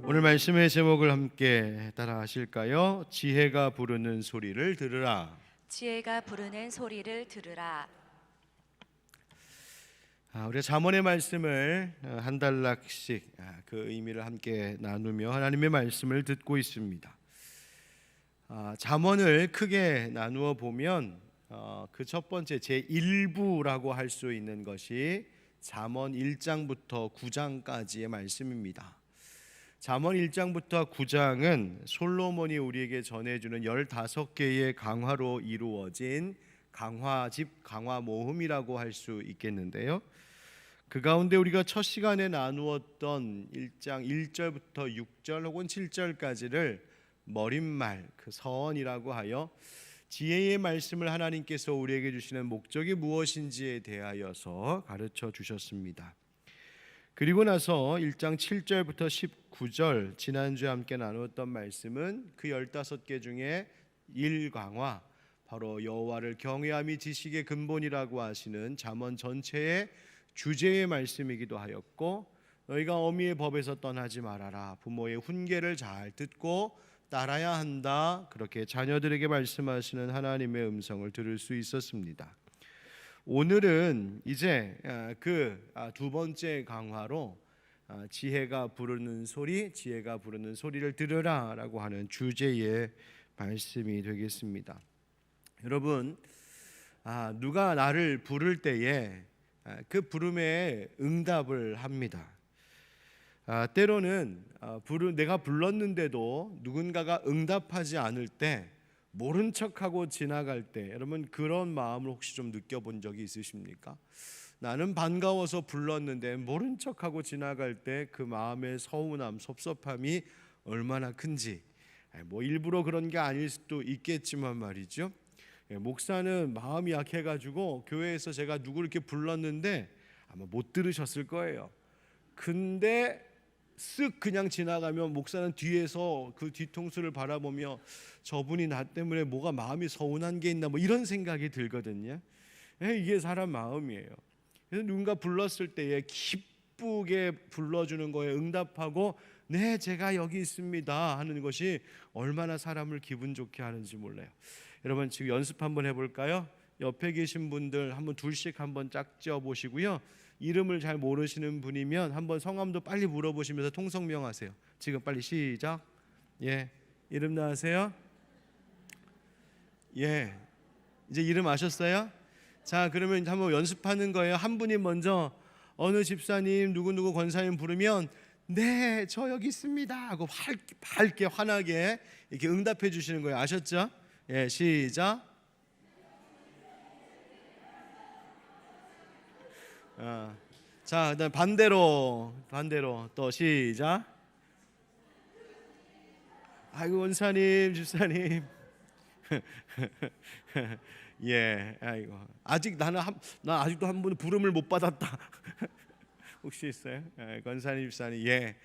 오늘 말씀의 제목을 함께 따라 하실까요? 지혜가 부르는 소리를 들으라. 지혜가 부르는 소리를 들으라. 우리가 잠언의 말씀을 한 단락씩 그 의미를 함께 나누며 하나님의 말씀을 듣고 있습니다. 잠언을 크게 나누어 보면 그 첫 번째 제1부라고 할 수 있는 것이 잠언 1장부터 9장까지의 말씀입니다. 잠언 1장부터 9장은 솔로몬이 우리에게 전해주는 15개의 강화로 이루어진 강화집, 강화모음이라고 할 수 있겠는데요. 그 가운데 우리가 첫 시간에 나누었던 1장 1절부터 6절 혹은 7절까지를 머릿말, 그 서언이라고 하여 지혜의 말씀을 하나님께서 우리에게 주시는 목적이 무엇인지에 대하여서 가르쳐 주셨습니다. 그리고 나서 1장 7절부터 19절 지난주에 함께 나누었던 말씀은 그 15개 중에 1강화, 바로 여호와를 경외함이 지식의 근본이라고 하시는 잠언 전체의 주제의 말씀이기도 하였고, 너희가 어미의 법에서 떠나지 말아라, 부모의 훈계를 잘 듣고 따라야 한다, 그렇게 자녀들에게 말씀하시는 하나님의 음성을 들을 수 있었습니다. 오늘은 이제 그 두 번째 강화로 지혜가 부르는 소리, 지혜가 부르는 소리를 들으라 라고 하는 주제의 말씀이 되겠습니다. 여러분, 누가 나를 부를 때에 그 부름에 응답을 합니다. 때로는 내가 불렀는데도 누군가가 응답하지 않을 때, 모른 척하고 지나갈 때, 여러분 그런 마음을 혹시 좀 느껴본 적이 있으십니까? 나는 반가워서 불렀는데 모른 척하고 지나갈 때 그 마음의 서운함, 섭섭함이 얼마나 큰지. 뭐 일부러 그런 게 아닐 수도 있겠지만 말이죠. 목사는 마음이 약해가지고 교회에서 제가 누구를 이렇게 불렀는데 아마 못 들으셨을 거예요. 근데 쓱 그냥 지나가면 목사는 뒤에서 그 뒤통수를 바라보며 저분이 나 때문에 뭐가 마음이 서운한 게 있나, 뭐 이런 생각이 들거든요. 이게 사람 마음이에요. 그래서 누군가 불렀을 때에 기쁘게 불러주는 거에 응답하고 네, 제가 여기 있습니다 하는 것이 얼마나 사람을 기분 좋게 하는지 몰라요. 여러분 지금 연습 한번 해볼까요? 옆에 계신 분들 한번 둘씩 한번 짝지어 보시고요. 이름을 잘 모르시는 분이면 한번 성함도 빨리 물어보시면서 통성명 하세요. 지금 빨리 시작. 예, 이름 나으세요? 예, 이제 이름 아셨어요? 자, 그러면 한번 연습하는 거예요. 한 분이 먼저 어느 집사님 누구누구 권사님 부르면 네, 저 여기 있습니다 하고 밝게 환하게 이렇게 응답해 주시는 거예요. 아셨죠? 예, 시작. 자, 그다음 반대로 또 시작. 아이고 원사님, 집사님. 예, 아이고 아직 나 아직도 한 분 부름을 못 받았다. 혹시 있어요? 예, 권사님, 집사님. 예.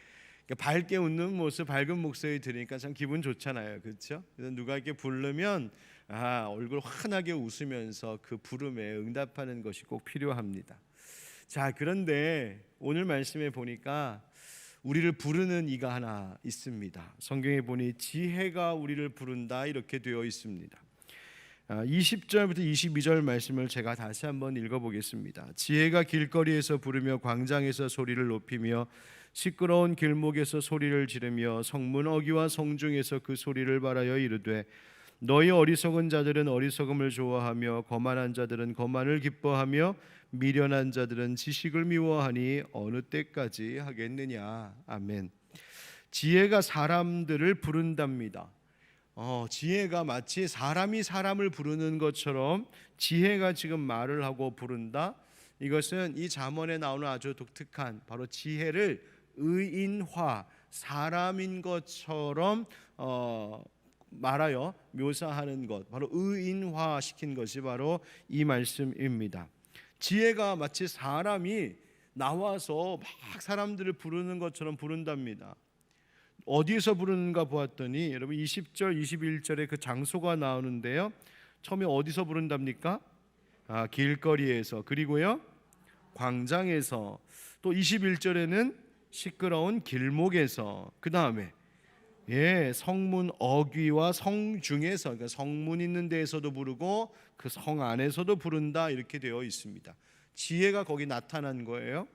그러니까 밝게 웃는 모습, 밝은 목소리 들으니까 참 기분 좋잖아요, 그렇죠? 그래서 누가 이렇게 부르면 얼굴 환하게 웃으면서 그 부름에 응답하는 것이 꼭 필요합니다. 자, 그런데 오늘 말씀에 보니까 우리를 부르는 이가 하나 있습니다. 성경에 보니 지혜가 우리를 부른다 이렇게 되어 있습니다. 20절부터 22절 말씀을 제가 다시 한번 읽어보겠습니다. 지혜가 길거리에서 부르며 광장에서 소리를 높이며 시끄러운 길목에서 소리를 지르며 성문 어귀와 성중에서 그 소리를 발하여 이르되 너희 어리석은 자들은 어리석음을 좋아하며 거만한 자들은 거만을 기뻐하며 미련한 자들은 지식을 미워하니 어느 때까지 하겠느냐. 아멘. 지혜가 사람들을 부른답니다. 지혜가 마치 사람이 사람을 부르는 것처럼 지혜가 지금 말을 하고 부른다. 이것은 이 잠언에 나오는 아주 독특한 바로 지혜를 의인화, 사람인 것처럼 말하여 묘사하는 것, 바로 의인화시킨 것이 바로 이 말씀입니다. 지혜가 마치 사람이 나와서 막 사람들을 부르는 것처럼 부른답니다. 어디에서 부르는가 보았더니 여러분 20절 21절에 그 장소가 나오는데요. 처음에 어디서 부른답니까? 길거리에서, 그리고요 광장에서, 또 21절에는 시끄러운 길목에서, 그 다음에 성문 어귀와 성중에서, 그러니까 성문 있는 데에서도 부르고 그 성 안에서도 부른다, 이렇게 되어 있습니다. 지혜가 거기 나타난 거예요.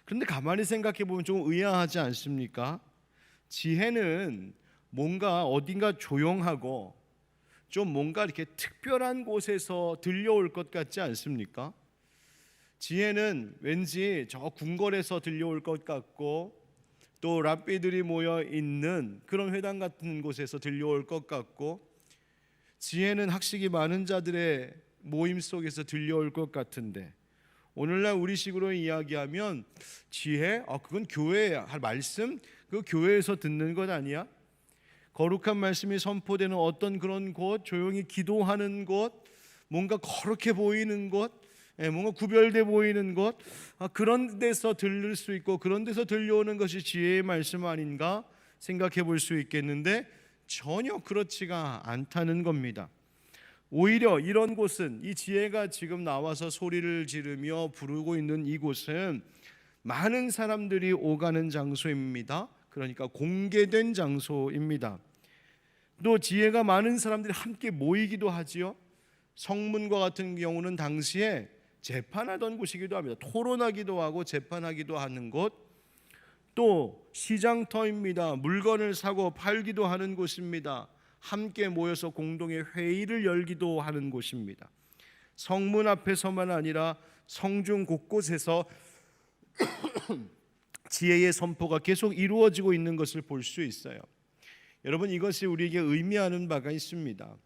그런데 가만히 생각해 보면 좀 의아하지 않습니까? 지혜는 뭔가 어딘가 조용하고 좀 뭔가 이렇게 특별한 곳에서 들려올 것 같지 않습니까? 지혜는 왠지 저 궁궐에서 들려올 것 같고, 또 랍비들이 모여 있는 그런 회당 같은 곳에서 들려올 것 같고, 지혜는 학식이 많은 자들의 모임 속에서 들려올 것 같은데, 오늘날 우리식으로 이야기하면 지혜? 그건 교회에 할 말씀? 그 교회에서 듣는 것 아니야? 거룩한 말씀이 선포되는 어떤 그런 곳, 조용히 기도하는 곳, 뭔가 거룩해 보이는 곳, 뭔가 구별돼 보이는 곳, 그런 데서 들을 수 있고 그런 데서 들려오는 것이 지혜의 말씀 아닌가 생각해 볼 수 있겠는데, 전혀 그렇지가 않다는 겁니다. 오히려 이런 곳은, 이 지혜가 지금 나와서 소리를 지르며 부르고 있는 이곳은 많은 사람들이 오가는 장소입니다. 그러니까 공개된 장소입니다. 또 지혜가 많은 사람들이 함께 모이기도 하지요. 성문과 같은 경우는 당시에 재판하던 곳이기도 합니다. 토론하기도 하고 재판하기도 하는 곳. 또 시장터입니다. 물건을 사고 팔기도 하는 곳입니다. 함께 모여서 공동의 회의를 열기도 하는 곳입니다. 성문 앞에서만 아니라 성중 곳곳에서 지혜의 선포가 계속 이루어지고 있는 것을 볼 수 있어요. 여러분, 이것이 우리에게 의미하는 바가 있습니다.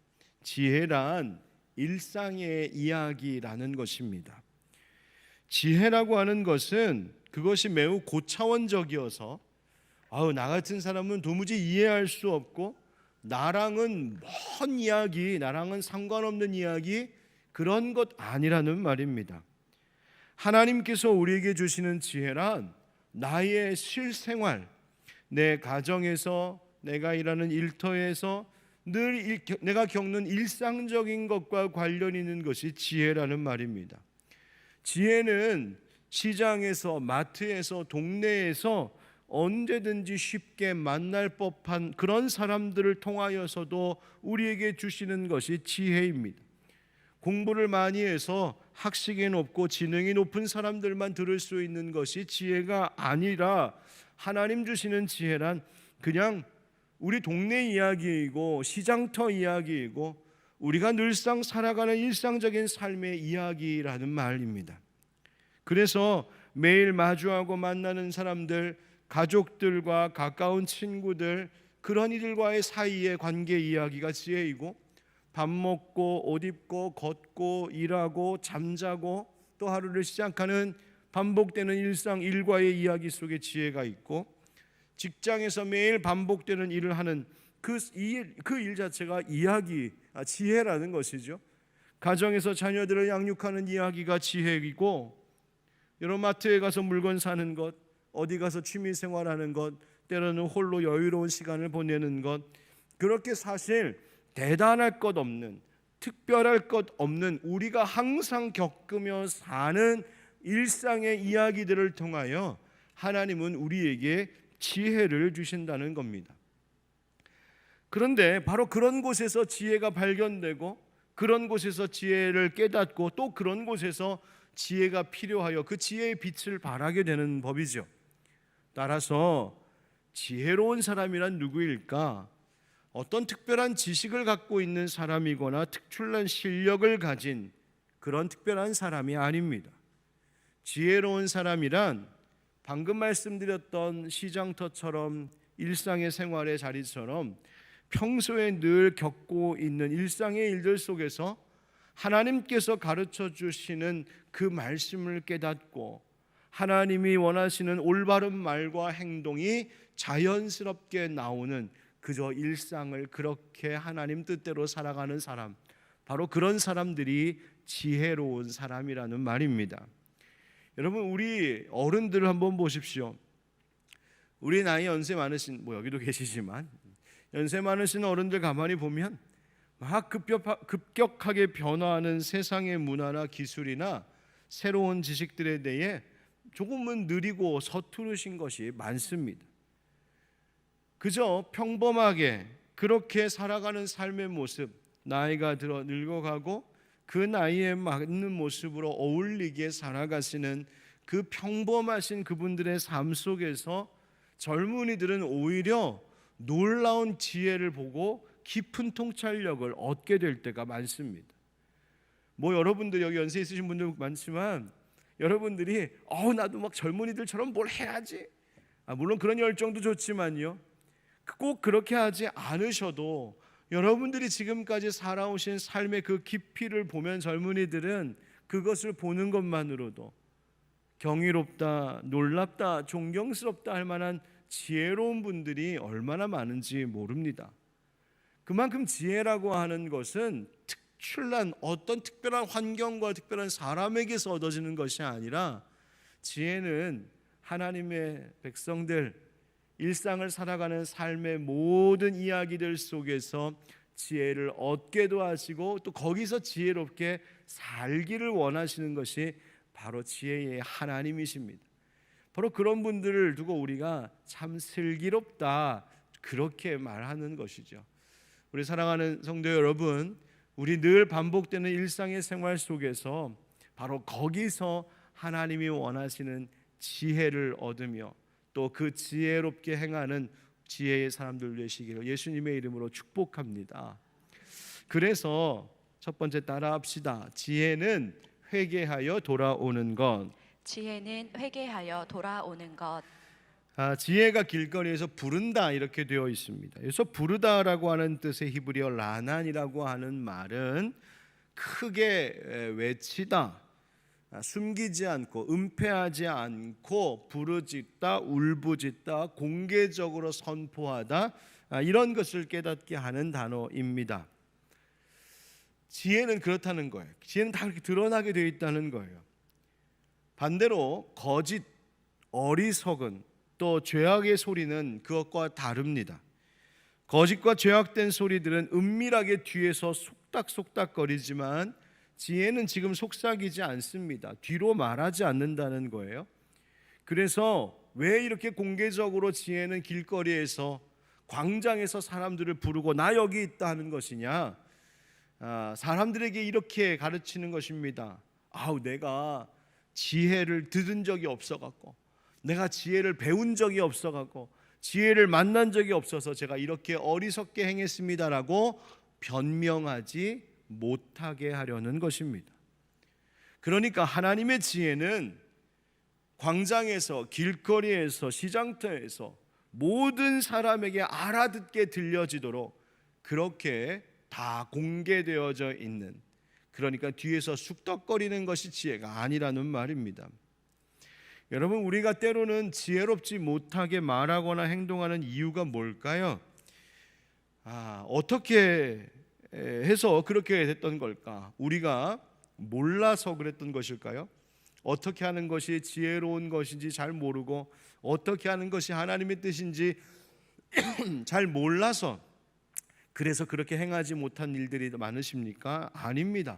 지혜란 일상의 이야기라는 것입니다. 지혜라고 하는 것은 그것이 매우 고차원적이어서 나 같은 사람은 도무지 이해할 수 없고, 나랑은 먼 이야기, 나랑은 상관없는 이야기, 그런 것 아니라는 말입니다. 하나님께서 우리에게 주시는 지혜란 나의 실생활, 내 가정에서, 내가 일하는 일터에서 늘 내가 겪는 일상적인 것과 관련 있는 것이 지혜라는 말입니다. 지혜는 시장에서, 마트에서, 동네에서 언제든지 쉽게 만날 법한 그런 사람들을 통하여서도 우리에게 주시는 것이 지혜입니다. 공부를 많이 해서 학식이 높고 지능이 높은 사람들만 들을 수 있는 것이 지혜가 아니라, 하나님 주시는 지혜란 그냥 우리 동네 이야기이고 시장터 이야기이고 우리가 늘상 살아가는 일상적인 삶의 이야기라는 말입니다. 그래서 매일 마주하고 만나는 사람들, 가족들과 가까운 친구들, 그런 이들과의 사이의 관계 이야기가 지혜이고, 밥 먹고 옷 입고 걷고 일하고 잠자고 또 하루를 시작하는 반복되는 일상 일과의 이야기 속에 지혜가 있고, 직장에서 매일 반복되는 일을 하는 그 일 자체가 지혜라는 것이죠. 가정에서 자녀들을 양육하는 이야기가 지혜이고, 여러 마트에 가서 물건 사는 것, 어디 가서 취미 생활하는 것, 때로는 홀로 여유로운 시간을 보내는 것, 그렇게 사실 대단할 것 없는, 특별할 것 없는 우리가 항상 겪으며 사는 일상의 이야기들을 통하여 하나님은 우리에게 지혜를 주신다는 겁니다. 그런데 바로 그런 곳에서 지혜가 발견되고, 그런 곳에서 지혜를 깨닫고, 또 그런 곳에서 지혜가 필요하여 그 지혜의 빛을 발하게 되는 법이죠. 따라서 지혜로운 사람이란 누구일까? 어떤 특별한 지식을 갖고 있는 사람이거나 특출난 실력을 가진 그런 특별한 사람이 아닙니다. 지혜로운 사람이란 방금 말씀드렸던 시장터처럼 일상의 생활의 자리처럼 평소에 늘 겪고 있는 일상의 일들 속에서 하나님께서 가르쳐 주시는 그 말씀을 깨닫고, 하나님이 원하시는 올바른 말과 행동이 자연스럽게 나오는 그저 일상을 그렇게 하나님 뜻대로 살아가는 사람, 바로 그런 사람들이 지혜로운 사람이라는 말입니다. 여러분, 우리 어른들을 한번 보십시오. 우리 나이 연세 많으신, 여기도 계시지만 연세 많으신 어른들 가만히 보면 막 급격하게 변화하는 세상의 문화나 기술이나 새로운 지식들에 대해 조금은 느리고 서투르신 것이 많습니다. 그저 평범하게 그렇게 살아가는 삶의 모습, 나이가 들어 늙어가고 그 나이에 맞는 모습으로 어울리게 살아가시는 그 평범하신 그분들의 삶 속에서 젊은이들은 오히려 놀라운 지혜를 보고 깊은 통찰력을 얻게 될 때가 많습니다. 여러분들 여기 연세 있으신 분들 많지만 여러분들이 나도 막 젊은이들처럼 뭘 해야지, 물론 그런 열정도 좋지만요, 꼭 그렇게 하지 않으셔도 여러분들이 지금까지 살아오신 삶의 그 깊이를 보면 젊은이들은 그것을 보는 것만으로도 경이롭다, 놀랍다, 존경스럽다 할 만한 지혜로운 분들이 얼마나 많은지 모릅니다. 그만큼 지혜라고 하는 것은 어떤 특별한 환경과 특별한 사람에게서 얻어지는 것이 아니라, 지혜는 하나님의 백성들 일상을 살아가는 삶의 모든 이야기들 속에서 지혜를 얻게도 하시고 또 거기서 지혜롭게 살기를 원하시는 것이 바로 지혜의 하나님이십니다. 바로 그런 분들을 두고 우리가 참 슬기롭다, 그렇게 말하는 것이죠. 우리 사랑하는 성도 여러분, 우리 늘 반복되는 일상의 생활 속에서 바로 거기서 하나님이 원하시는 지혜를 얻으며 또 그 지혜롭게 행하는 지혜의 사람들 되시기를 예수님의 이름으로 축복합니다. 그래서 첫 번째 따라합시다. 지혜는 회개하여 돌아오는 것. 지혜는 회개하여 돌아오는 것. 지혜가 길거리에서 부른다 이렇게 되어 있습니다. 여기서 부르다라고 하는 뜻의 히브리어 라난이라고 하는 말은 크게 외치다, 숨기지 않고 은폐하지 않고 부르짖다, 울부짖다, 공개적으로 선포하다, 이런 것을 깨닫게 하는 단어입니다. 지혜는 그렇다는 거예요. 지혜는 다 그렇게 드러나게 되어 있다는 거예요. 반대로 거짓, 어리석은 또 죄악의 소리는 그것과 다릅니다. 거짓과 죄악된 소리들은 은밀하게 뒤에서 속닥속닥거리지만 지혜는 지금 속삭이지 않습니다. 뒤로 말하지 않는다는 거예요. 그래서 왜 이렇게 공개적으로 지혜는 길거리에서, 광장에서 사람들을 부르고 나 여기 있다 하는 것이냐? 사람들에게 이렇게 가르치는 것입니다. 내가 지혜를 들은 적이 없어갖고, 내가 지혜를 배운 적이 없어갖고, 지혜를 만난 적이 없어서 제가 이렇게 어리석게 행했습니다라고 변명하지 못하게 하려는 것입니다. 그러니까 하나님의 지혜는 광장에서, 길거리에서, 시장터에서 모든 사람에게 알아듣게 들려지도록 그렇게 다 공개되어져 있는, 그러니까 뒤에서 쑥덕거리는 것이 지혜가 아니라는 말입니다. 여러분, 우리가 때로는 지혜롭지 못하게 말하거나 행동하는 이유가 뭘까요? 어떻게 해서 그렇게 됐던 걸까? 우리가 몰라서 그랬던 것일까요? 어떻게 하는 것이 지혜로운 것인지 잘 모르고 어떻게 하는 것이 하나님의 뜻인지 잘 몰라서 그래서 그렇게 행하지 못한 일들이 많으십니까? 아닙니다.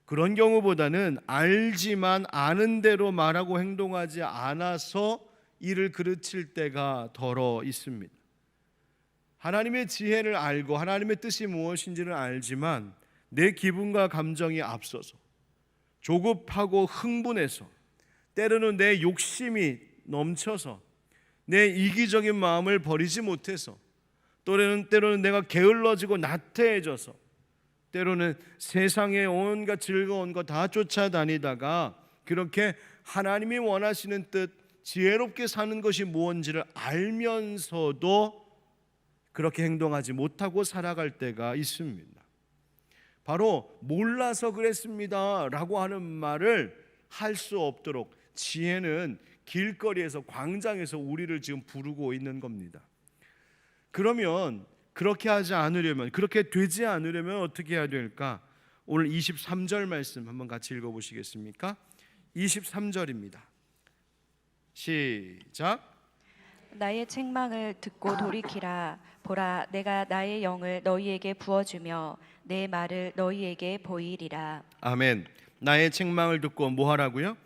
그런 경우보다는 알지만 아는 대로 말하고 행동하지 않아서 이를 그르칠 때가 덜어 있습니다. 하나님의 지혜를 알고 하나님의 뜻이 무엇인지를 알지만 내 기분과 감정이 앞서서 조급하고 흥분해서, 때로는 내 욕심이 넘쳐서, 내 이기적인 마음을 버리지 못해서, 때로는 내가 게을러지고 나태해져서, 때로는 세상의 온갖 즐거운 거 다 쫓아다니다가 그렇게 하나님이 원하시는 뜻, 지혜롭게 사는 것이 무엇인지를 알면서도 그렇게 행동하지 못하고 살아갈 때가 있습니다. 바로 몰라서 그랬습니다 라고 하는 말을 할 수 없도록 지혜는 길거리에서, 광장에서 우리를 지금 부르고 있는 겁니다. 그러면 그렇게 하지 않으려면, 그렇게 되지 않으려면 어떻게 해야 될까? 오늘 23절 말씀 한번 같이 읽어보시겠습니까? 23절입니다. 시작. 나의 책망을 듣고 돌이키라. 보라, 내가 나의 영을 너희에게 부어주며 내 말을 너희에게 보이리라. 아멘. 나의 책망을 듣고 뭐 하라고요?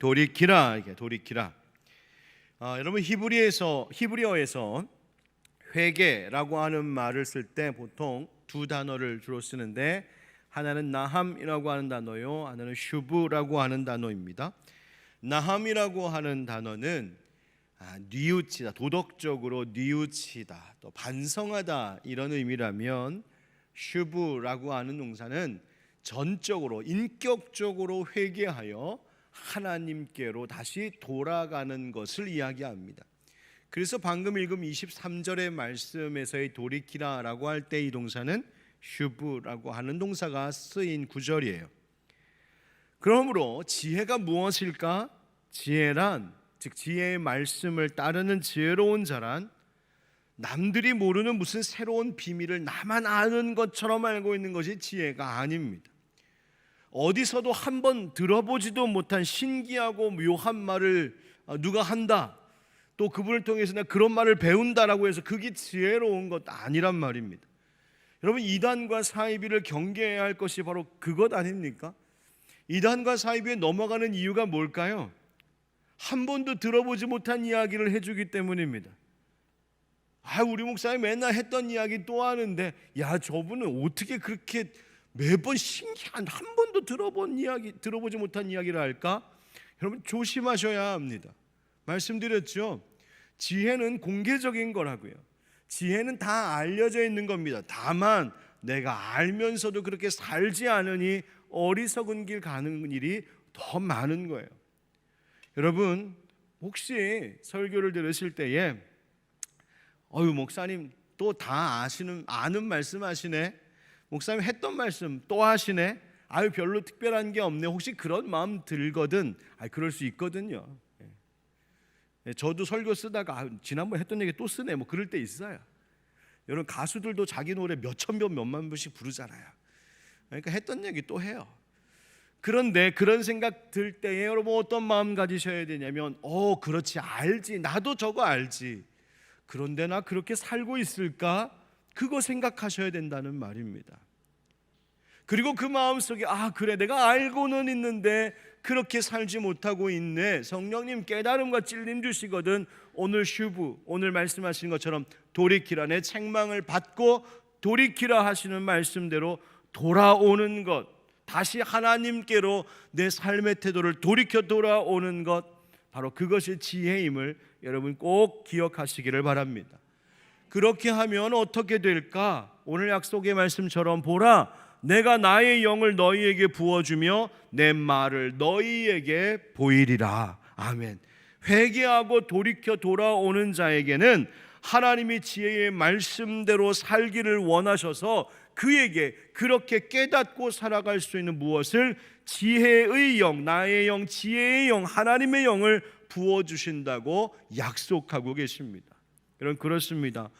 돌이키라, 이게 돌이키라. 여러분 히브리어에서 회개라고 하는 말을 쓸 때 보통 두 단어를 주로 쓰는데 하나는 나함이라고 하는 단어요, 하나는 슈브라고 하는 단어입니다. 나함이라고 하는 단어는 뉘우치다, 도덕적으로 뉘우치다, 또 반성하다 이런 의미라면 슈브라고 하는 동사는 전적으로 인격적으로 회개하여 하나님께로 다시 돌아가는 것을 이야기합니다. 그래서 방금 읽은 23절의 말씀에서의 돌이키라라고 할 때 이 동사는 슈브라고 하는 동사가 쓰인 구절이에요. 그러므로 지혜가 무엇일까? 지혜란, 즉 지혜의 말씀을 따르는 지혜로운 자란 남들이 모르는 무슨 새로운 비밀을 나만 아는 것처럼 알고 있는 것이 지혜가 아닙니다. 어디서도 한번 들어보지도 못한 신기하고 묘한 말을 누가 한다, 또 그분을 통해서 내가 그런 말을 배운다라고 해서 그게 지혜로운 것 아니란 말입니다. 여러분, 이단과 사이비를 경계해야 할 것이 바로 그것 아닙니까? 이단과 사이비에 넘어가는 이유가 뭘까요? 한 번도 들어보지 못한 이야기를 해주기 때문입니다. 우리 목사님 맨날 했던 이야기 또 하는데, 야, 저분은 어떻게 그렇게 매번 신기한, 한 번도 들어보지 못한 이야기를 할까? 여러분, 조심하셔야 합니다. 말씀드렸죠. 지혜는 공개적인 거라고요. 지혜는 다 알려져 있는 겁니다. 다만 내가 알면서도 그렇게 살지 않으니 어리석은 길 가는 일이 더 많은 거예요. 여러분, 혹시 설교를 들으실 때에 목사님 또 다 아는 말씀 하시네, 목사님 했던 말씀 또 하시네, 별로 특별한 게 없네, 혹시 그런 마음 들거든. 그럴 수 있거든요. 저도 설교 쓰다가 지난번 했던 얘기 또 쓰네, 뭐 그럴 때 있어요. 여러분, 가수들도 자기 노래 몇천 번 몇만 번씩 부르잖아요. 그러니까 했던 얘기 또 해요. 그런데 그런 생각 들 때에 여러분 어떤 마음 가지셔야 되냐면, 그렇지, 알지, 나도 저거 알지, 그런데 나 그렇게 살고 있을까? 그거 생각하셔야 된다는 말입니다. 그리고 그 마음속에 그래, 내가 알고는 있는데 그렇게 살지 못하고 있네. 성령님 깨달음과 찔림 주시거든. 오늘 슈브, 오늘 말씀하신 것처럼 돌이키라, 내 책망을 받고 돌이키라 하시는 말씀대로 돌아오는 것, 다시 하나님께로 내 삶의 태도를 돌이켜 돌아오는 것, 바로 그것이 지혜임을 여러분 꼭 기억하시기를 바랍니다. 그렇게 하면 어떻게 될까? 오늘 약속의 말씀처럼 보라, 내가 나의 영을 너희에게 부어주며 내 말을 너희에게 보이리라. 아멘. 회개하고 돌이켜 돌아오는 자에게는 하나님이 지혜의 말씀대로 살기를 원하셔서 그에게 그렇게 깨닫고 살아갈 수 있는 무엇을? 지혜의 영, 나의 영, 지혜의 영, 하나님의 영을 부어주신다고 약속하고 계십니다. 여러분, 그렇습니다.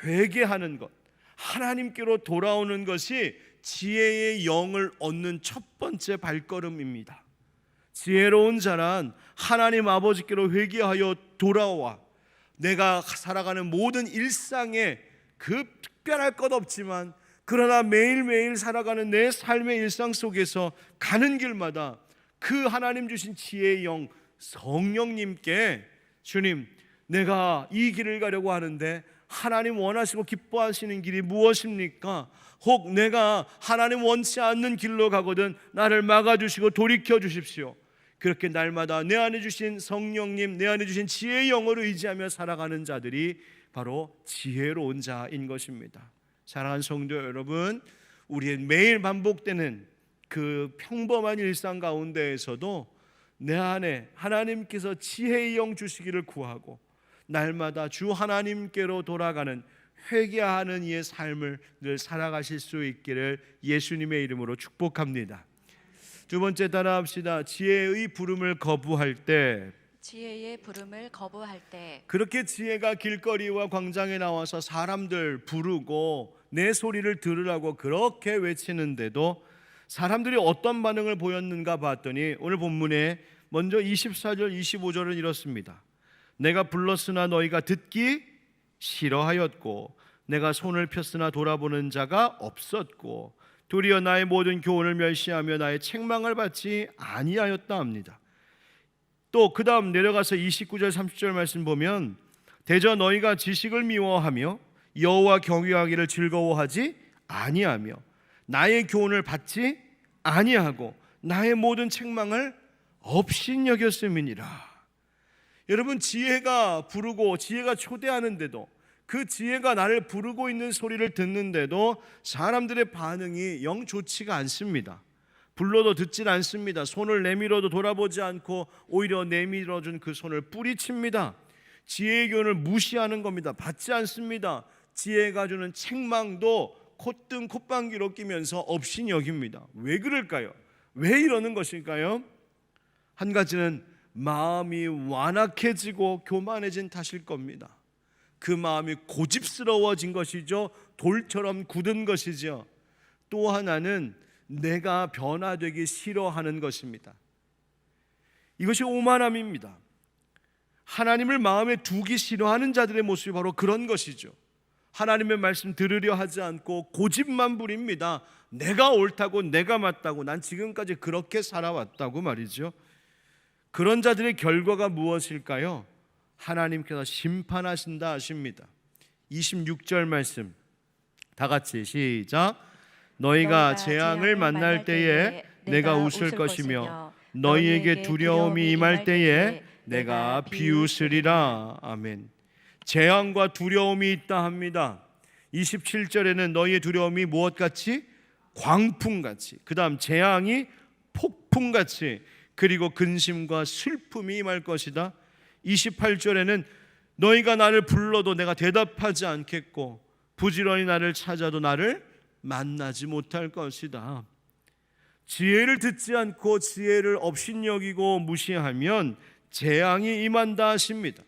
회개하는 것, 하나님께로 돌아오는 것이 지혜의 영을 얻는 첫 번째 발걸음입니다. 지혜로운 자란 하나님 아버지께로 회개하여 돌아와 내가 살아가는 모든 일상에 그 특별할 것 없지만 그러나 매일매일 살아가는 내 삶의 일상 속에서 가는 길마다 그 하나님 주신 지혜의 영 성령님께, 주님, 내가 이 길을 가려고 하는데 하나님 원하시고 기뻐하시는 길이 무엇입니까? 혹 내가 하나님 원치 않는 길로 가거든 나를 막아주시고 돌이켜 주십시오. 그렇게 날마다 내 안에 주신 성령님, 내 안에 주신 지혜의 영을 의지하며 살아가는 자들이 바로 지혜로운 자인 것입니다. 사랑하는 성도 여러분, 우리의 매일 반복되는 그 평범한 일상 가운데에서도 내 안에 하나님께서 지혜의 영 주시기를 구하고 날마다 주 하나님께로 돌아가는 회개하는 이의 삶을 늘 살아가실 수 있기를 예수님의 이름으로 축복합니다. 두 번째 따라합시다. 지혜의 부름을 거부할 때, 지혜의 부름을 거부할 때, 그렇게 지혜가 길거리와 광장에 나와서 사람들 부르고 내 소리를 들으라고 그렇게 외치는데도 사람들이 어떤 반응을 보였는가 봤더니 오늘 본문에 먼저 24절 25절은 이렇습니다. 내가 불렀으나 너희가 듣기 싫어하였고 내가 손을 폈으나 돌아보는 자가 없었고 도리어 나의 모든 교훈을 멸시하며 나의 책망을 받지 아니하였다 합니다. 또 그 다음 내려가서 29절 30절 말씀 보면 대저 너희가 지식을 미워하며 여호와 경외하기를 즐거워하지 아니하며 나의 교훈을 받지 아니하고 나의 모든 책망을 업신여겼음이니라. 여러분, 지혜가 부르고 지혜가 초대하는데도, 그 지혜가 나를 부르고 있는 소리를 듣는데도 사람들의 반응이 영 좋지가 않습니다. 불러도 듣질 않습니다. 손을 내밀어도 돌아보지 않고 오히려 내밀어준 그 손을 뿌리칩니다. 지혜의 교훈을 무시하는 겁니다. 받지 않습니다. 지혜가 주는 책망도 콧등 콧방귀로 끼면서 업신여깁니다. 왜 그럴까요? 왜 이러는 것일까요? 한 가지는 마음이 완악해지고 교만해진 탓일 겁니다. 그 마음이 고집스러워진 것이죠. 돌처럼 굳은 것이죠. 또 하나는 내가 변화되기 싫어하는 것입니다. 이것이 오만함입니다. 하나님을 마음에 두기 싫어하는 자들의 모습이 바로 그런 것이죠. 하나님의 말씀 들으려 하지 않고 고집만 부립니다. 내가 옳다고, 내가 맞다고, 난 지금까지 그렇게 살아왔다고 말이죠. 그런 자들의 결과가 무엇일까요? 하나님께서 심판하신다 하십니다. 26절 말씀 다 같이 시작. 너희가 재앙을 만날 때에 내가 웃을 것이며 너희에게 두려움이 임할 때에 내가 비웃으리라. 아멘. 재앙과 두려움이 있다 합니다. 27절에는 너희의 두려움이 무엇같이? 광풍같이. 그 다음 재앙이 폭풍같이, 그리고 근심과 슬픔이 임할 것이다. 28절에는 너희가 나를 불러도 내가 대답하지 않겠고 부지런히 나를 찾아도 나를 만나지 못할 것이다. 지혜를 듣지 않고 지혜를 업신여기고 무시하면 재앙이 임한다 하십니다.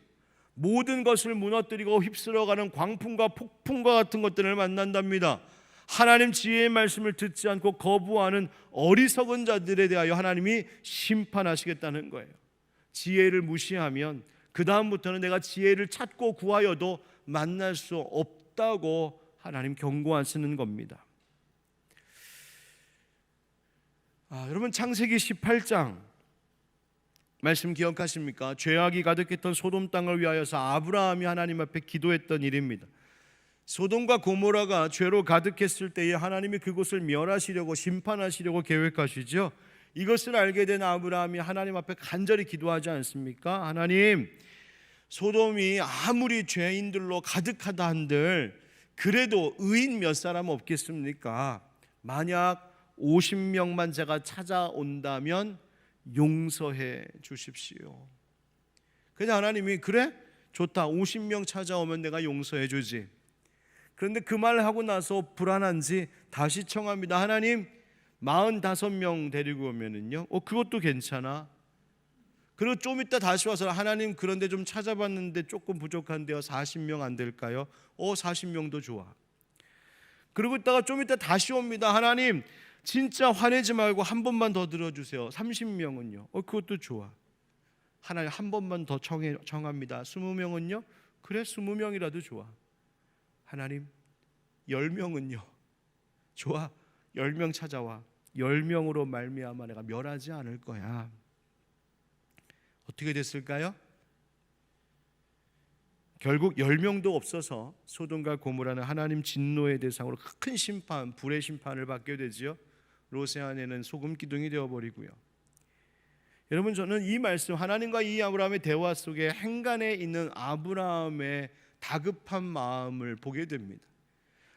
모든 것을 무너뜨리고 휩쓸어가는 광풍과 폭풍과 같은 것들을 만난답니다. 하나님 지혜의 말씀을 듣지 않고 거부하는 어리석은 자들에 대하여 하나님이 심판하시겠다는 거예요. 지혜를 무시하면 그 다음부터는 내가 지혜를 찾고 구하여도 만날 수 없다고 하나님 경고하시는 겁니다. 여러분, 창세기 18장 말씀 기억하십니까? 죄악이 가득했던 소돔 땅을 위하여서 아브라함이 하나님 앞에 기도했던 일입니다. 소돔과 고모라가 죄로 가득했을 때에 하나님이 그곳을 멸하시려고, 심판하시려고 계획하시죠. 이것을 알게 된 아브라함이 하나님 앞에 간절히 기도하지 않습니까? 하나님, 소돔이 아무리 죄인들로 가득하다 한들 그래도 의인 몇 사람 없겠습니까? 만약 50명만 제가 찾아온다면 용서해 주십시오. 그냥 하나님이 그래? 좋다. 50명 찾아오면 내가 용서해 주지. 그런데 그 말을 하고 나서 불안한지 다시 청합니다. 하나님, 45명 데리고 오면은요, 그것도 괜찮아. 그리고 좀 이따 다시 와서 하나님, 그런데 좀 찾아봤는데 조금 부족한데요, 40명 안 될까요? 40명도 좋아. 그리고 있다가 좀 이따 다시 옵니다. 하나님, 진짜 화내지 말고 한 번만 더 들어주세요. 30명은요? 그것도 좋아. 하나님, 한 번만 더 청합니다. 20명은요? 그래, 20명이라도 좋아. 하나님, 10명은요? 좋아. 10명 찾아와. 10명으로 말미암아 내가 멸하지 않을 거야. 어떻게 됐을까요? 결국 10명도 없어서 소돔과 고모라는 하나님 진노의 대상으로 큰 심판, 불의 심판을 받게 되지요. 롯의 아내는 소금 기둥이 되어버리고요. 여러분, 저는 이 말씀, 하나님과 이 아브라함의 대화 속에 행간에 있는 아브라함의 다급한 마음을 보게 됩니다.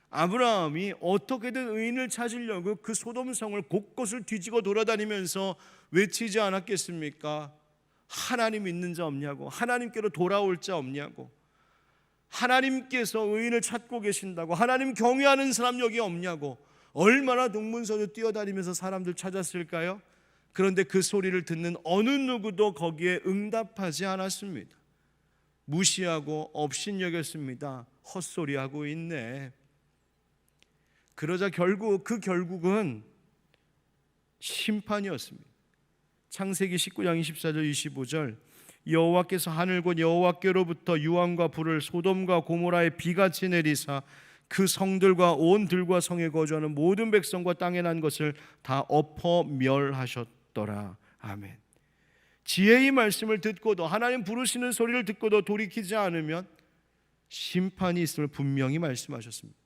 아브라함이 어떻게든 의인을 찾으려고 그 소돔성을 곳곳을 뒤지고 돌아다니면서 외치지 않았겠습니까? 하나님 있는 자 없냐고, 하나님께로 돌아올 자 없냐고, 하나님께서 의인을 찾고 계신다고, 하나님 경외하는 사람 여기 없냐고, 얼마나 동문서도 뛰어다니면서 사람들 찾았을까요? 그런데 그 소리를 듣는 어느 누구도 거기에 응답하지 않았습니다. 무시하고 업신여겼습니다. 헛소리하고 있네. 그러자 결국은 심판이었습니다. 창세기 19장 24절 25절, 여호와께서 하늘 곧 여호와께로부터 유황과 불을 소돔과 고모라에 비같이 내리사 그 성들과 온 들과 성에 거주하는 모든 백성과 땅에 난 것을 다 엎어 멸하셨더라. 아멘. 지혜의 말씀을 듣고도 하나님 부르시는 소리를 듣고도 돌이키지 않으면 심판이 있음을 분명히 말씀하셨습니다.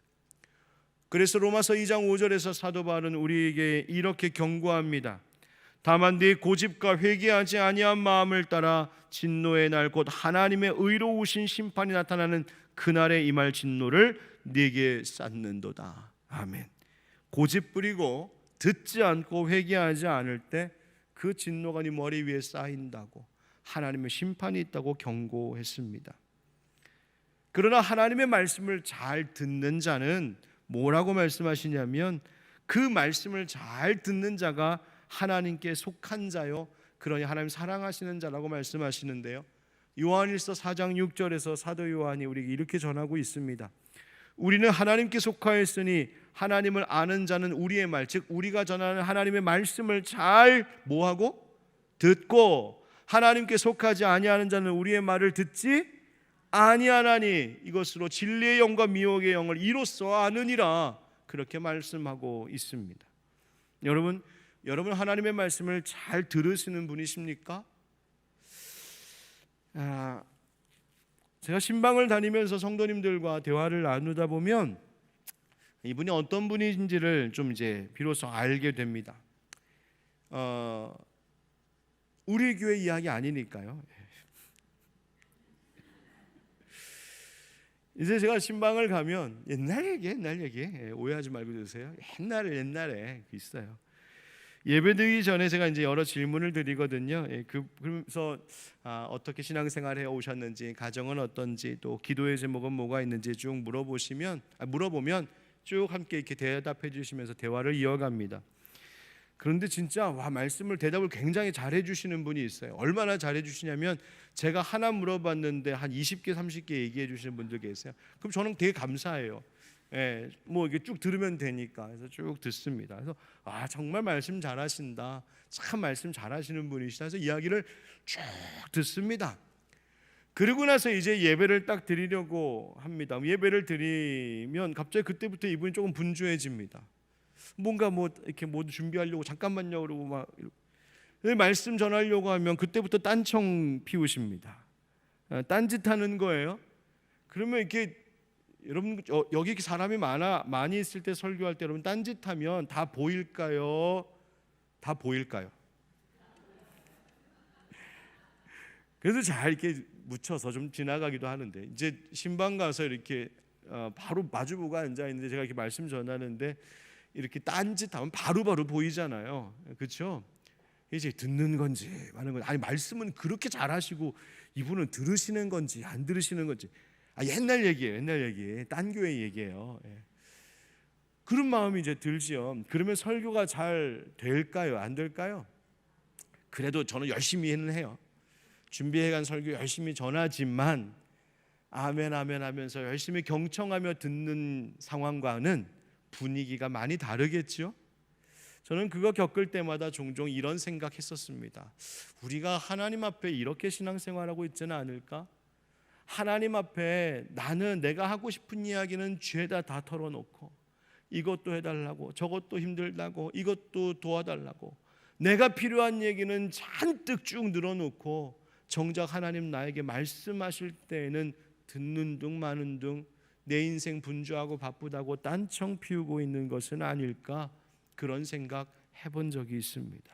그래서 로마서 2장 5절에서 사도 바울은 우리에게 이렇게 경고합니다. 다만 네 고집과 회개하지 아니한 마음을 따라 진노의 날 곧 하나님의 의로우신 심판이 나타나는 그날에 임할 진노를 네게 쌓는도다. 아멘. 고집 부리고 듣지 않고 회개하지 않을 때 그 진노가 네 머리 위에 쌓인다고, 하나님의 심판이 있다고 경고했습니다. 그러나 하나님의 말씀을 잘 듣는 자는 뭐라고 말씀하시냐면, 그 말씀을 잘 듣는 자가 하나님께 속한 자요, 그러니 하나님 사랑하시는 자라고 말씀하시는데요, 요한일서 4장 6절에서 사도 요한이 우리에게 이렇게 전하고 있습니다. 우리는 하나님께 속하였으니 하나님을 아는 자는 우리의 말, 즉 우리가 전하는 하나님의 말씀을 잘 뭐하고? 듣고, 하나님께 속하지 아니하는 자는 우리의 말을 듣지 아니하나니 이것으로 진리의 영과 미혹의 영을 이로써 아느니라, 그렇게 말씀하고 있습니다. 여러분 하나님의 말씀을 잘 들으시는 분이십니까? 제가 신방을 다니면서 성도님들과 대화를 나누다 보면 이분이 어떤 분인지를 좀 이제 비로소 알게 됩니다. 우리 교회 이야기 아니니까요. 이제 제가 신방을 가면 옛날 얘기 오해하지 말고 들으세요. 옛날에 있어요. 예배드리기 전에 제가 이제 여러 질문을 드리거든요. 그러면서 어떻게 신앙생활해 오셨는지, 가정은 어떤지, 또 기도의 제목은 뭐가 있는지 쭉 물어보면 쭉 함께 이렇게 대답해 주시면서 대화를 이어갑니다. 그런데 진짜 말씀을 대답을 굉장히 잘해 주시는 분이 있어요. 얼마나 잘해 주시냐면 제가 하나 물어봤는데 한 20개 30개 얘기해 주시는 분들 계세요. 그럼 저는 되게 감사해요. 뭐 이게 쭉 들으면 되니까. 그래서 쭉 듣습니다. 그래서 정말 말씀 잘하신다, 참 말씀 잘하시는 분이시다 해서 이야기를 쭉 듣습니다. 그리고 나서 이제 예배를 딱 드리려고 합니다. 예배를 드리면 갑자기 그때부터 이분이 조금 분주해집니다. 뭔가 이렇게 모두 준비하려고 잠깐만요 그러고 막 말씀 전하려고 하면 그때부터 딴청 피우십니다. 딴짓하는 거예요. 그러면 이렇게 여러분 여기 사람이 많이 있을 때 설교할 때 여러분 딴짓하면 다 보일까요? 다 보일까요? 그래서 잘 이렇게 묻혀서 좀 지나가기도 하는데, 이제 신방 가서 이렇게 바로 마주보고 앉아 있는데 제가 이렇게 말씀 전하는데 이렇게 딴짓하면 바로바로 보이잖아요. 그렇죠? 이제 듣는 건지 하는 건지, 아니 말씀은 그렇게 잘하시고 이분은 들으시는 건지 안 들으시는 건지, 옛날 얘기, 딴 교회 얘기예요. 그런 마음이 이제 들지요. 그러면 설교가 잘 될까요? 안 될까요? 그래도 저는 열심히는 해요. 준비해간 설교 열심히 전하지만 아멘 하면서 열심히 경청하며 듣는 상황과는 분위기가 많이 다르겠죠. 저는 그거 겪을 때마다 종종 이런 생각했었습니다. 우리가 하나님 앞에 이렇게 신앙생활하고 있지는 않을까? 하나님 앞에 나는 내가 하고 싶은 이야기는 죄다 다 털어놓고 이것도 해달라고 저것도 힘들다고 이것도 도와달라고 내가 필요한 얘기는 잔뜩 쭉 늘어놓고 정작 하나님 나에게 말씀하실 때에는 듣는 둥 마는 둥 내 인생 분주하고 바쁘다고 딴청 피우고 있는 것은 아닐까, 그런 생각 해본 적이 있습니다.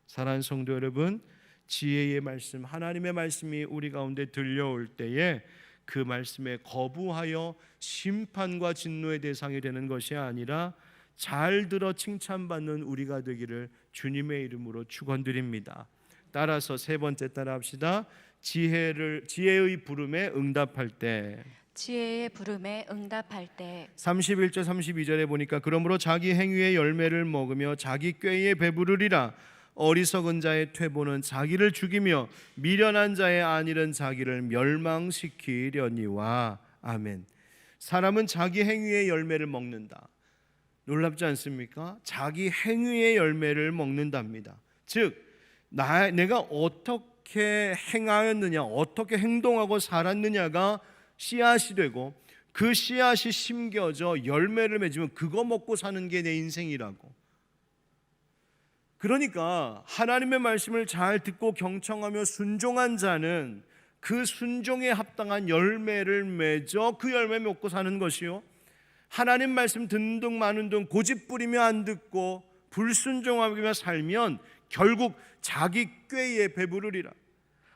사랑하는 성도 여러분, 지혜의 말씀, 하나님의 말씀이 우리 가운데 들려올 때에 그 말씀에 거부하여 심판과 진노의 대상이 되는 것이 아니라 잘 들어 칭찬받는 우리가 되기를 주님의 이름으로 축원드립니다. 따라서 세 번째 따라합시다. 지혜의 부름에 응답할 때. 지혜의 부름에 응답할 때. 31절 32절에 보니까 그러므로 자기 행위의 열매를 먹으며 자기 꾀에 배부르리라. 어리석은 자의 퇴보는 자기를 죽이며 미련한 자의 안일은 자기를 멸망시키려니와. 아멘. 사람은 자기 행위의 열매를 먹는다. 놀랍지 않습니까? 자기 행위의 열매를 먹는답니다. 즉 내가 어떻게 행하였느냐, 어떻게 행동하고 살았느냐가 씨앗이 되고 그 씨앗이 심겨져 열매를 맺으면 그거 먹고 사는 게 내 인생이라고. 그러니까 하나님의 말씀을 잘 듣고 경청하며 순종한 자는 그 순종에 합당한 열매를 맺어 그 열매 먹고 사는 것이요, 하나님 말씀 듣는 둥 마는 둥 고집부리며 안 듣고 불순종하며 살면 결국 자기 꾀에 배부르리라.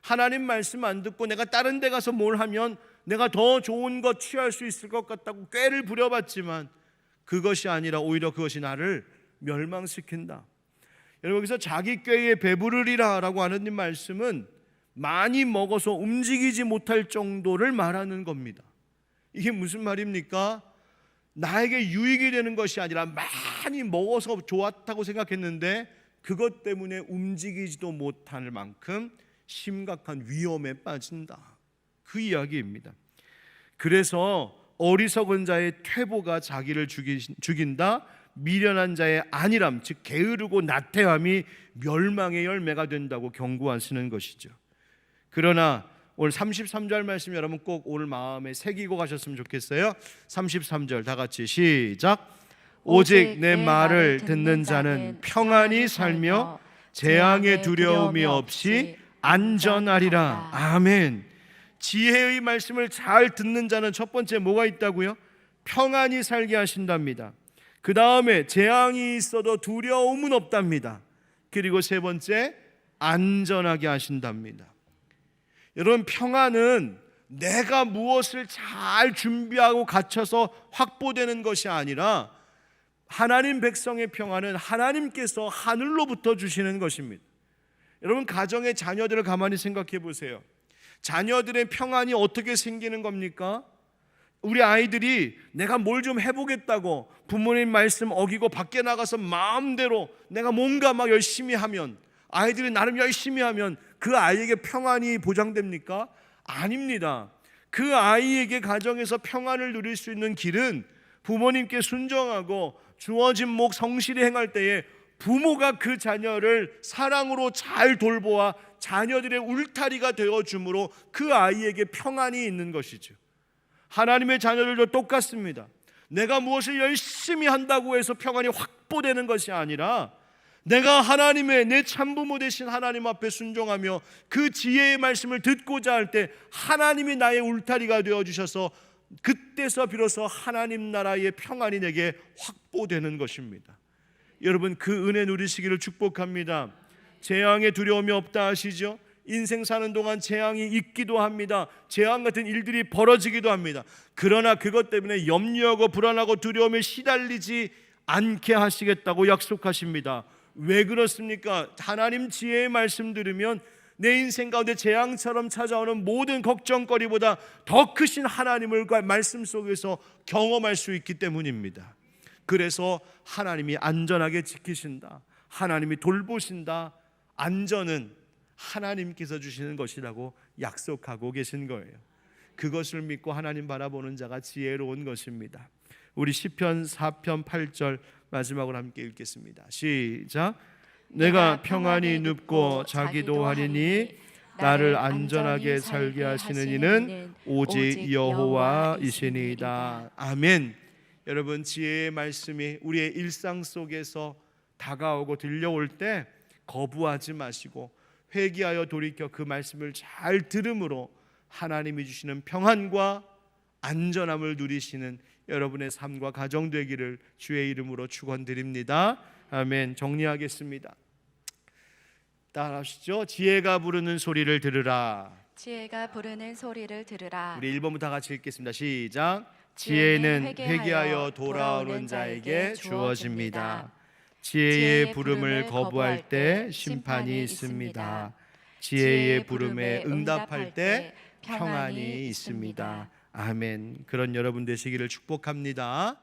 하나님 말씀 안 듣고 내가 다른 데 가서 뭘 하면 내가 더 좋은 것 취할 수 있을 것 같다고 꾀를 부려봤지만 그것이 아니라 오히려 그것이 나를 멸망시킨다. 여러분, 여기서 자기 꾀에 배부르리라 라고 하는 이 말씀은 많이 먹어서 움직이지 못할 정도를 말하는 겁니다. 이게 무슨 말입니까? 나에게 유익이 되는 것이 아니라 많이 먹어서 좋았다고 생각했는데 그것 때문에 움직이지도 못할 만큼 심각한 위험에 빠진다, 그 이야기입니다. 그래서 어리석은 자의 퇴보가 자기를 죽인다. 미련한 자의 안일함, 즉 게으르고 나태함이 멸망의 열매가 된다고 경고하시는 것이죠. 그러나 오늘 33절 말씀 여러분 꼭 오늘 마음에 새기고 가셨으면 좋겠어요. 33절 다 같이 시작. 오직 내 말을 듣는 자는 평안히 살며 재앙의 두려움이 없이 안전하리라. 아멘. 지혜의 말씀을 잘 듣는 자는 첫 번째 뭐가 있다고요? 평안히 살게 하신답니다. 그 다음에 재앙이 있어도 두려움은 없답니다. 그리고 세 번째, 안전하게 하신답니다. 여러분, 평안은 내가 무엇을 잘 준비하고 갖춰서 확보되는 것이 아니라 하나님 백성의 평안은 하나님께서 하늘로부터 주시는 것입니다. 여러분, 가정의 자녀들을 가만히 생각해 보세요. 자녀들의 평안이 어떻게 생기는 겁니까? 우리 아이들이 내가 뭘 좀 해보겠다고 부모님 말씀 어기고 밖에 나가서 마음대로 내가 뭔가 막 열심히 하면, 아이들이 나름 열심히 하면 그 아이에게 평안이 보장됩니까? 아닙니다. 그 아이에게 가정에서 평안을 누릴 수 있는 길은 부모님께 순종하고 주어진 목 성실히 행할 때에 부모가 그 자녀를 사랑으로 잘 돌보아 자녀들의 울타리가 되어줌으로 그 아이에게 평안이 있는 것이죠. 하나님의 자녀들도 똑같습니다. 내가 무엇을 열심히 한다고 해서 평안이 확보되는 것이 아니라 내가 하나님의 내 참부모 되신 하나님 앞에 순종하며 그 지혜의 말씀을 듣고자 할 때 하나님이 나의 울타리가 되어주셔서 그때서 비로소 하나님 나라의 평안이 내게 확보되는 것입니다. 여러분, 그 은혜 누리시기를 축복합니다. 재앙의 두려움이 없다 하시죠? 인생 사는 동안 재앙이 있기도 합니다. 재앙 같은 일들이 벌어지기도 합니다. 그러나 그것 때문에 염려하고 불안하고 두려움에 시달리지 않게 하시겠다고 약속하십니다. 왜 그렇습니까? 하나님 지혜의 말씀 들으면 내 인생 가운데 재앙처럼 찾아오는 모든 걱정거리보다 더 크신 하나님을 말씀 속에서 경험할 수 있기 때문입니다. 그래서 하나님이 안전하게 지키신다, 하나님이 돌보신다, 안전은 하나님께서 주시는 것이라고 약속하고 계신 거예요. 그것을 믿고 하나님 바라보는 자가 지혜로운 것입니다. 우리 시편 4편 8절 마지막으로 함께 읽겠습니다. 시작. 내가 평안히 눕고 자기도 하리니 나를 안전하게 살게 하시는 이는 오직 여호와이시니이다. 아멘. 여러분, 지혜의 말씀이 우리의 일상 속에서 다가오고 들려올 때 거부하지 마시고 회개하여 돌이켜 그 말씀을 잘 들음으로 하나님이 주시는 평안과 안전함을 누리시는 여러분의 삶과 가정 되기를 주의 이름으로 축원드립니다. 아멘. 정리하겠습니다. 따라하시죠. 지혜가 부르는 소리를 들으라. 지혜가 부르는 소리를 들으라. 우리 1번부터 같이 읽겠습니다. 시작. 지혜는 회개하여 돌아오는 자에게 주어집니다. 지혜의 부름을 거부할 때 심판이 있습니다. 지혜의 부름에 응답할 때 평안이 있습니다. 아멘. 그런 여러분 되시기를 축복합니다.